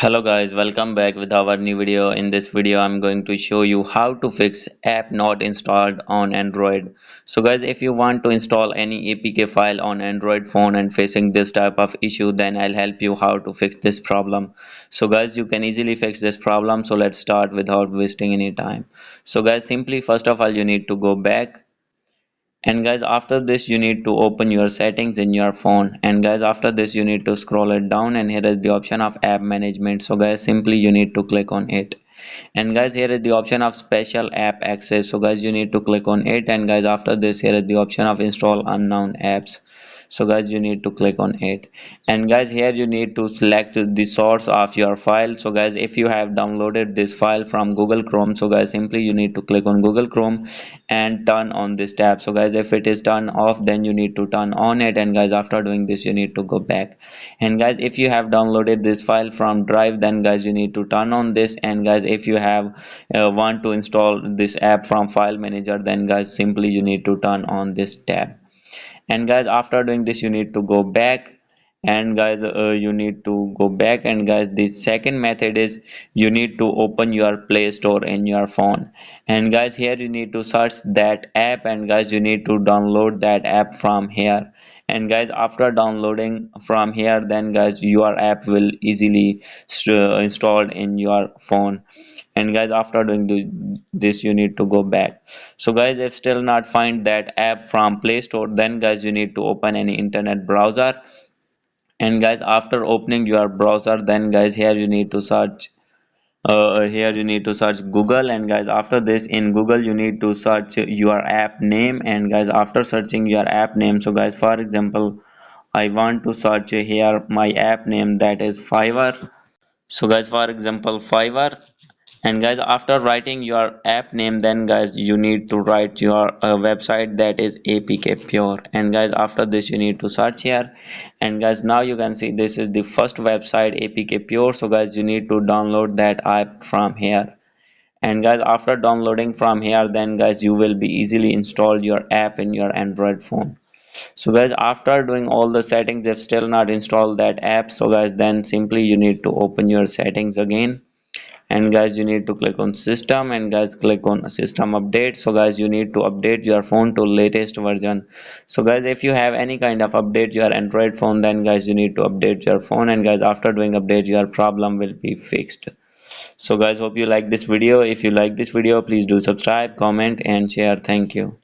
Hello guys, welcome back with our new video. In this video I'm going to show you how to fix app not installed on Android. So guys, if you want to install any APK file on Android phone and facing this type of issue, then I'll help you how to fix this problem. So guys, you can easily fix this problem. So let's start without wasting any time. So guys, simply first of all you need to go back, and guys after this you need to open your settings in your phone, and guys after this you need to scroll it down, and here is the option of app management. So guys, simply you need to click on it, and guys here is the option of special app access. So guys, you need to click on it, and guys after this here is the option of install unknown apps. So guys, you need to click on it, and guys here you need to select the source of your file. So guys, if you have downloaded this file from Google Chrome, so guys simply you need to click on Google Chrome and turn on this tab. So guys, if it is turned off, then you need to turn on it, and guys after doing this you need to go back. And guys, if you have downloaded this file from Drive, then guys you need to turn on this. And guys, if you have want to install this app from File Manager, then guys simply you need to turn on this tab. And guys after doing this you need to go back, and guys you need to go back. And guys, the second method is you need to open your Play Store in your phone, and guys here you need to search that app, and guys you need to download that app from here. And guys after downloading from here, then guys your app will easily installed in your phone. And guys after doing this you need to go back. So guys, if still not find that app from Play Store, then guys you need to open any internet browser. And guys after opening your browser, then guys here you need to search Google. And guys after this in Google you need to search your app name. And guys after searching your app name, so guys for example I want to search here my app name, that is Fiverr. So guys for example Fiverr. And guys after writing your app name, then guys you need to write your website, that is APK Pure. And guys after this you need to search here, and guys now you can see this is the first website, APK Pure. So guys you need to download that app from here. And guys after downloading from here, then guys you will be easily install your app in your Android phone. So guys after doing all the settings, if still not install that app, so guys then simply you need to open your settings again. And guys you need to click on system, and guys click on system update. So guys you need to update your phone to latest version. So guys if you have any kind of update your Android phone, then guys you need to update your phone, and guys after doing update your problem will be fixed. So guys, hope you like this video. If you like this video, please do subscribe, comment and share. Thank you.